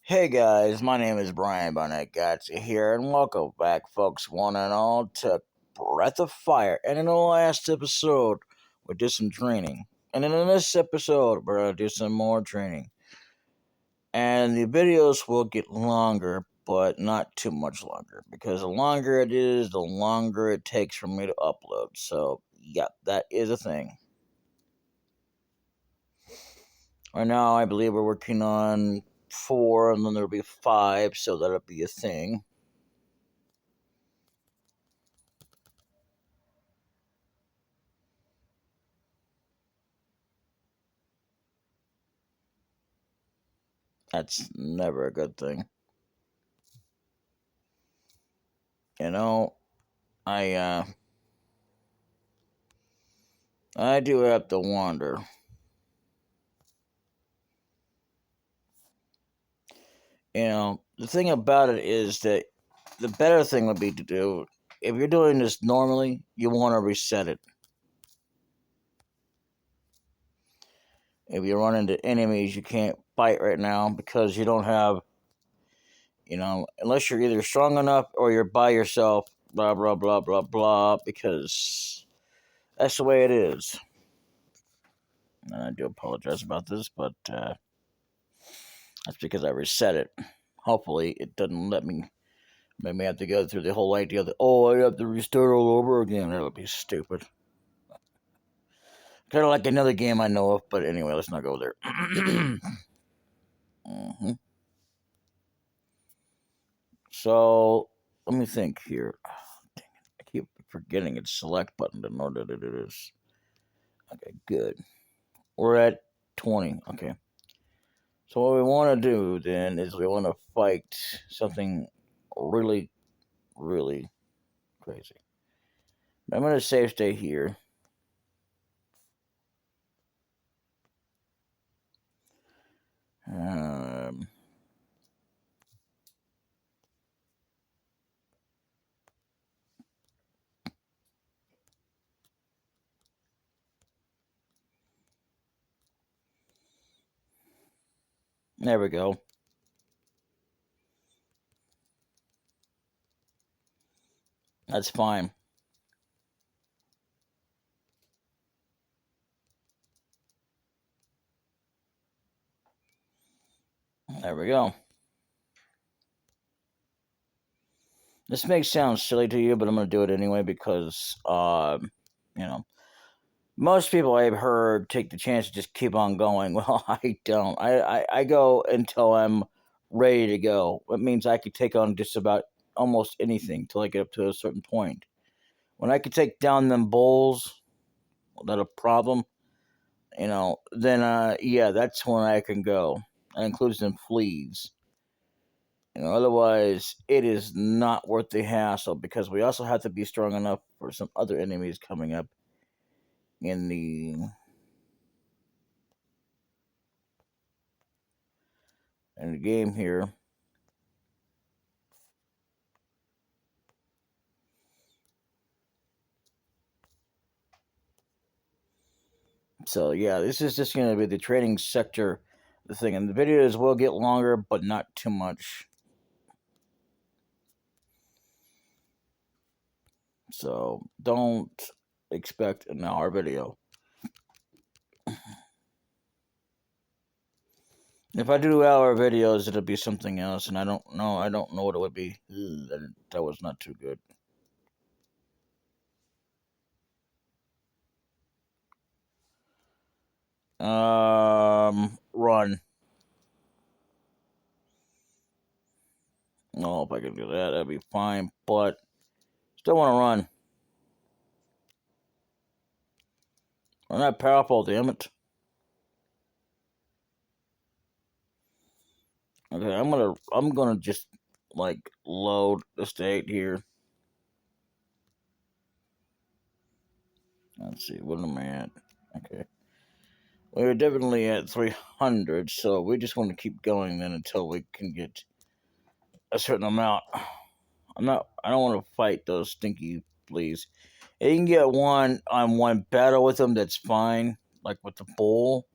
Hey guys, my name is Brian Barnett Gotcha here, and welcome back, folks, one and all, to Breath of Fire. And in the last episode, we did some training. And then in this episode, we're going to do some more training. And the videos will get longer, but not too much longer. Because the longer it is, the longer it takes for me to upload. So, yeah, that is a thing. Right now, I believe we're working on 4, and then there'll be 5, so that'll be a thing. That's never a good thing. You know, I uh I do have to wonder. The thing about it is that the better thing would be to do, if you're doing this normally, you want to reset it. If you run into enemies you can't fight right now because you don't have, unless you're either strong enough or you're by yourself, blah blah blah blah blah, because that's the way it is. And I do apologize about this, but that's because I reset it. Hopefully, it doesn't let me. Maybe have to go through the whole idea that, I have to restart all over again. That would be stupid. Kind of like another game I know of, but anyway, let's not go there. hmm So, let me think here. Dang it. I keep forgetting it's select button in order to do this. Okay, good. We're at 20. Okay. So what we want to do then is we want to fight something really, really crazy. I'm going to save stay here. Um, there we go. That's fine. There we go. This may sound silly to you, but I'm going to do it anyway because, you know, most people I've heard take the chance to just keep on going. Well, I don't. I go until I'm ready to go. It means I could take on just about almost anything till I get up to a certain point. When I could take down them bulls without a problem, then, yeah, that's when I can go. That includes them fleas. Otherwise, it is not worth the hassle because we also have to be strong enough for some other enemies coming up in the game here. So yeah, this is just going to be the training sector, the thing, and the videos will get longer, but not too much. So don't expect an hour video. If I do hour videos, it'll be something else, and I don't know. I don't know what it would be. That was not too good. Run. No, if I can do that, that'd be fine. But still want to run. I'm not powerful, damn it. Okay, I'm gonna just like load the state here. Let's see, what am I at? Okay. We're definitely at 300, so we just want to keep going then until we can get a certain amount. I don't want to fight those stinky fleas. If you can get one on one battle with them, that's fine. Like with the bull,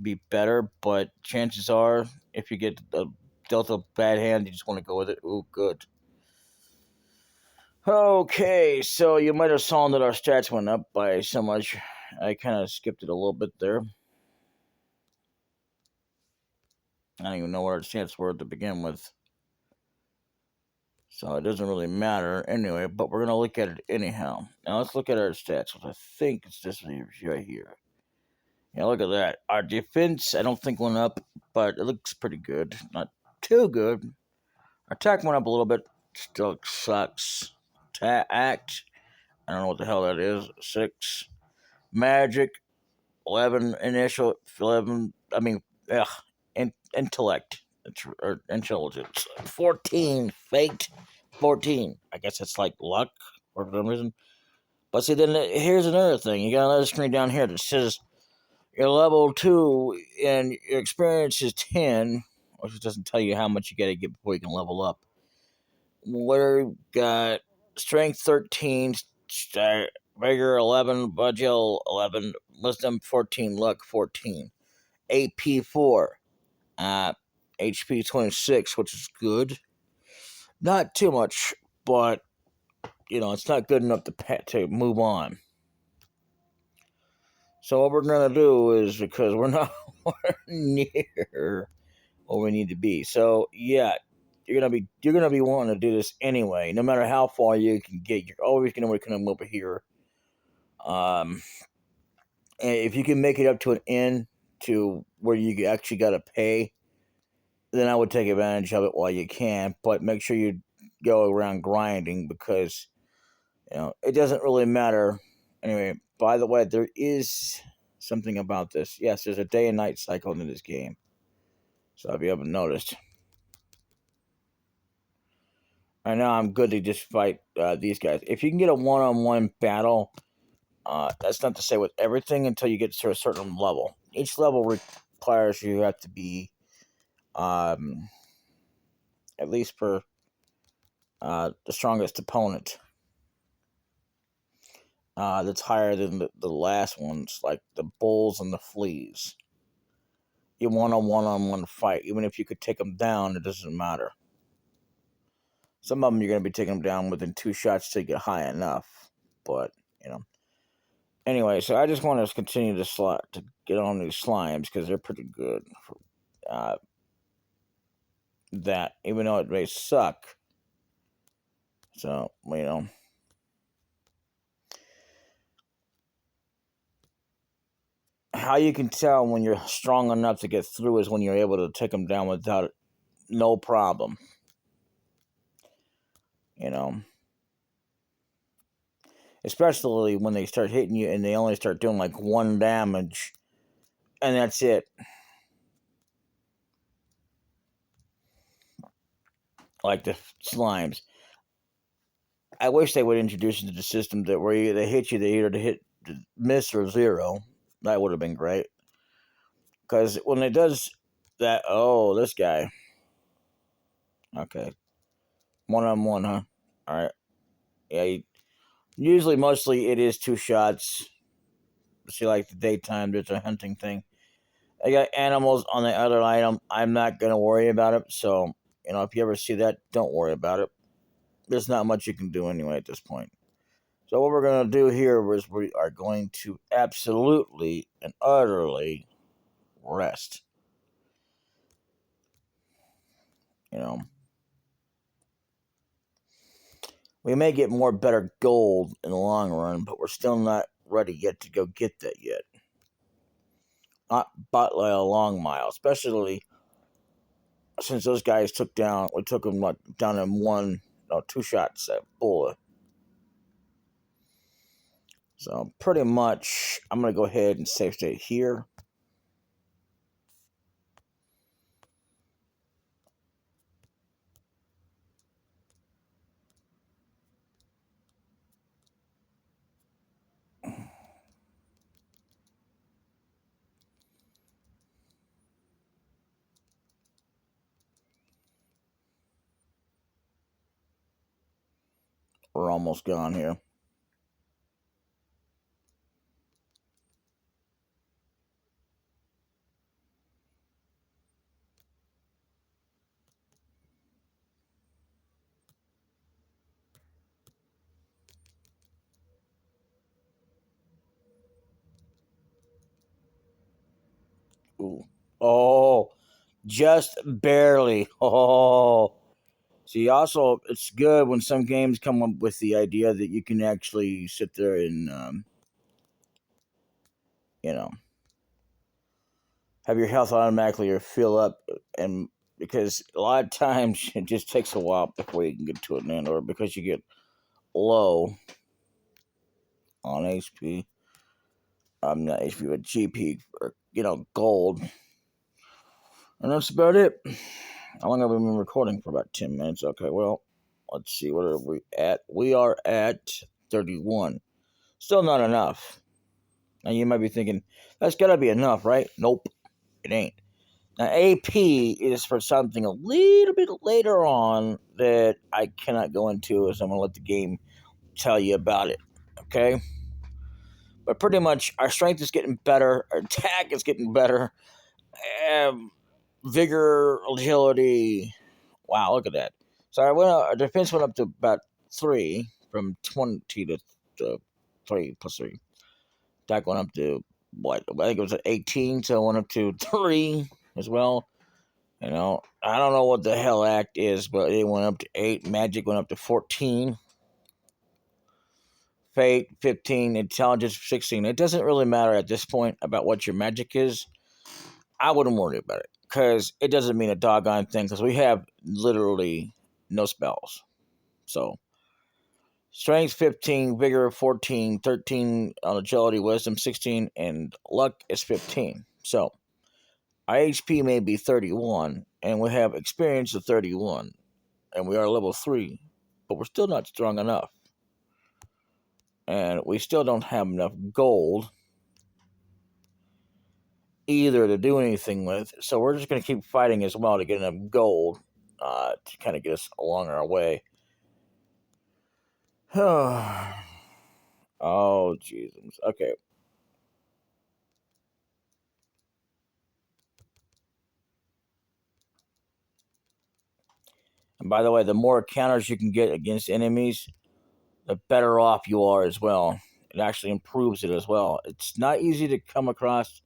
be better, but chances are, if you get a dealt a bad hand, you just want to go with it. Ooh, good. Okay, so you might have saw that our stats went up by so much. I kind of skipped it a little bit there. I don't even know what our stats were to begin with. So it doesn't really matter anyway, but we're going to look at it anyhow. Now let's look at our stats, which I think it's this right here. Yeah, look at that. Our defense, I don't think went up, but it looks pretty good. Not too good. Our attack went up a little bit. Still sucks. Act, I don't know what the hell that is. 6. Magic, 11. Initial, 11. I mean, ugh. Intellect, or intelligence. 14. Fate, 14. I guess it's like luck for some reason. But see, then here's another thing. You got another screen down here that says you're level 2 and your experience is 10, which doesn't tell you how much you got to get before you can level up. We got strength 13, vigor 11, budget 11, wisdom 14, luck 14, AP 4, HP 26, which is good. Not too much, but it's not good enough to move on. So what we're gonna do is, because we're not near where we need to be. So yeah, you're gonna be wanting to do this anyway. No matter how far you can get, you're always gonna want to come over here. And if you can make it up to an end to where you actually gotta pay, then I would take advantage of it while you can. But make sure you go around grinding, because it doesn't really matter. Anyway, by the way, there is something about this. Yes, there's a day and night cycle in this game. So if you haven't noticed. Right now, I'm good to just fight these guys. If you can get a one-on-one battle, that's not to say with everything until you get to a certain level. Each level requires you have to be, at least for the strongest opponent. That's higher than the last ones, like the bulls and the fleas. You want a one-on-one fight. Even if you could take them down, it doesn't matter. Some of them you're going to be taking them down within 2 shots to get high enough. But, Anyway, so I just want to continue to get on these slimes, because they're pretty good for that, even though it may suck. So, how you can tell when you're strong enough to get through is when you're able to take them down without no problem. Especially when they start hitting you and they only start doing like 1 damage, and that's it. Like the slimes. I wish they would introduce into the system that where they hit you, they either hit miss or 0. That would have been great. Because when it does that, this guy. Okay. 1-on-1, huh? Alright. Yeah, usually, mostly, it is 2 shots. See, like the daytime, there's a hunting thing. I got animals on the other item. I'm not going to worry about it. So, if you ever see that, don't worry about it. There's not much you can do anyway at this point. So what we're going to do here is we are going to absolutely and utterly rest. We may get more better gold in the long run, but we're still not ready yet to go get that yet. Not by a long mile, especially since those guys we took them down in 2 shots at bullet. So pretty much, I'm going to go ahead and save state here. We're almost gone here. Ooh. Oh, just barely. Oh. See, also, it's good when some games come up with the idea that you can actually sit there and, you know, have your health automatically or fill up, and because a lot of times it just takes a while before you can get to an end, or because you get low on HP. Not HP, but GP, or gold, and that's about it. How long have we been recording? For about 10 minutes. Okay, well, let's see. What are we at? We are at 31. Still not enough. Now you might be thinking that's gotta be enough, right? Nope, it ain't. Now, AP is for something a little bit later on that I cannot go into, as I'm going to let the game tell you about it. Okay? But pretty much, our strength is getting better, our attack is getting better, vigor, agility. Wow, look at that. So our defense went up to about 3, from 20 to 3 plus 3. Attack went up to, what? I think it was at 18, so it went up to 3 as well. I don't know what the hell act is, but it went up to 8. Magic went up to 14. Fate, 15. Intelligence, 16. It doesn't really matter at this point about what your magic is. I wouldn't worry about it, because it doesn't mean a doggone thing, because we have literally no spells. So, strength, 15. Vigor, 14. 13 on agility, wisdom, 16. And luck is 15. So, our HP may be 31, and we have experience of 31, and we are level 3, but we're still not strong enough. And we still don't have enough gold either to do anything with. So we're just going to keep fighting as well to get enough gold to kind of get us along our way. Oh, Jesus. Okay. And by the way, the more counters you can get against enemies, the better off you are as well. It actually improves it as well. It's not easy to come across,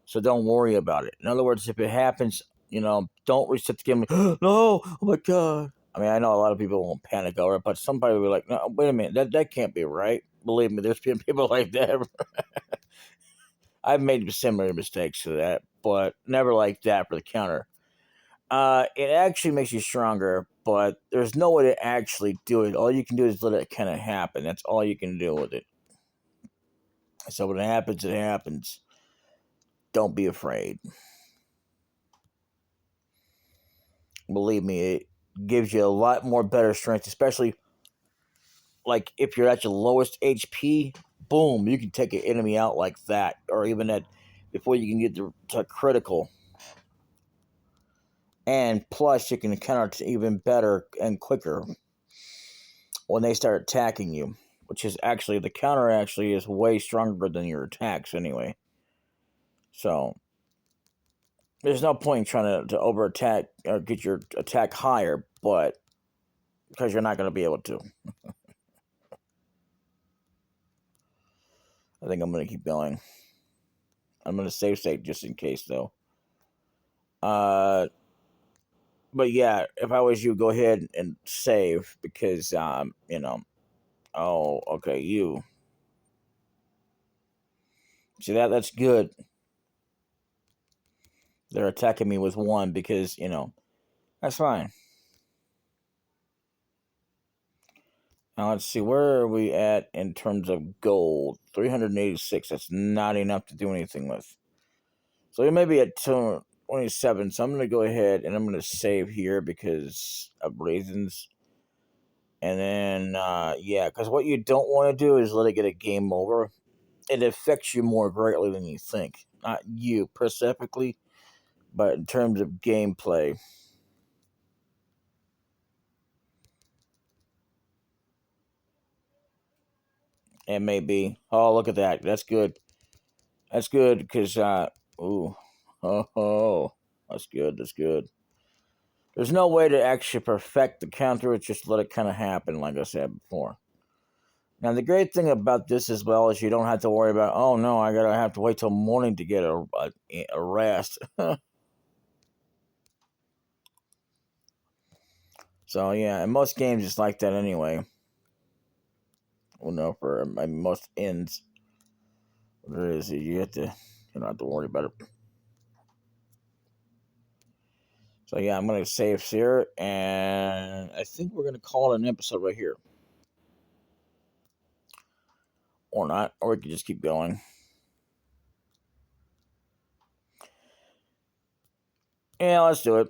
so don't worry about it. In other words, if it happens, don't reset the game. No, oh my god. I mean, I know a lot of people won't panic over it, but somebody will be like, no, wait a minute, that can't be right. Believe me, there's been people like that. I've made similar mistakes to that, but never like that for the counter. It actually makes you stronger, but there's no way to actually do it. All you can do is let it kind of happen. That's all you can do with it. So when it happens, it happens. Don't be afraid. Believe me, it gives you a lot more better strength, especially like if you're at your lowest HP. Boom, you can take an enemy out like that, or even at before you can get to critical. And plus, you can counter even better and quicker when they start attacking you, which is actually the counter actually is way stronger than your attacks anyway. So there's no point in trying to over attack or get your attack higher, but because you're not going to be able to. I think I'm going to keep going. I'm going to save state just in case though. But yeah, if I was you, go ahead and save because Oh, okay, you see that's good. They're attacking me with 1 because that's fine. Now let's see, where are we at in terms of gold? 386. That's not enough to do anything with. So we may be at 27. So I'm going to go ahead and I'm going to save here because of reasons. And then, yeah, because what you don't want to do is let it get a game over. It affects you more greatly than you think. Not you specifically, but in terms of gameplay. It may be. Oh, look at that. That's good. That's good because, ooh. Oh, that's good. That's good. There's no way to actually perfect the counter. It's just let it kind of happen, like I said before. Now, the great thing about this as well is you don't have to worry about, oh no, I gotta have to wait till morning to get a rest. So yeah, in most games it's like that anyway. Well, no, for most ends, what it is, you don't have to worry about it. So yeah, I'm gonna save here, and I think we're gonna call it an episode right here, or not, or we can just keep going. Yeah, let's do it.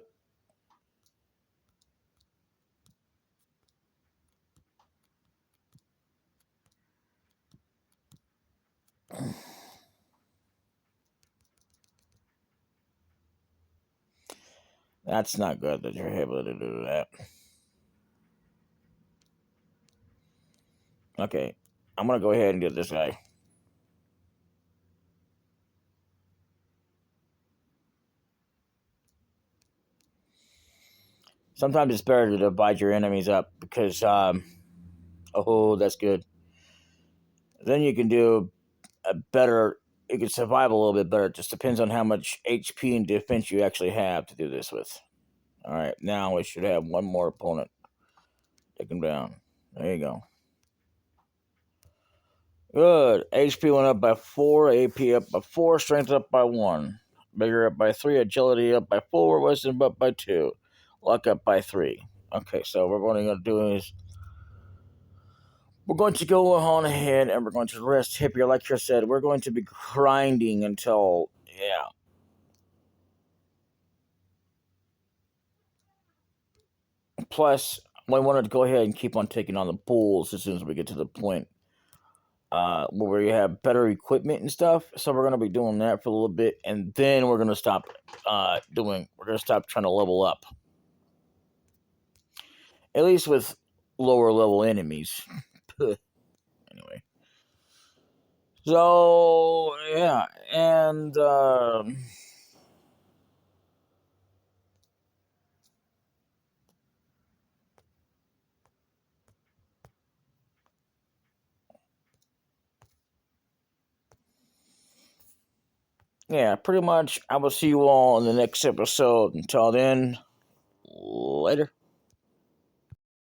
That's not good that you're able to do that. Okay, I'm gonna go ahead and get this guy. Sometimes it's better to divide your enemies up because, oh, that's good. Then you can do a better. You can survive a little bit better. It just depends on how much HP and defense you actually have to do this with. All right, now we should have one more opponent. Take him down. There you go. Good. HP went up by 4, AP up by 4, strength up by 1. Bigger up by 3, agility up by 4, wisdom up by 2, luck up by 3. Okay, so what we're going to do is we're going to go on ahead and we're going to rest hip here. Like I said, we're going to be grinding until, yeah. Plus, we wanted to go ahead and keep on taking on the bulls as soon as we get to the point where we have better equipment and stuff. So we're gonna be doing that for a little bit, and then we're gonna stop We're gonna stop trying to level up, at least with lower level enemies. Anyway, so yeah, and yeah, pretty much. I will see you all in the next episode. Until then, later.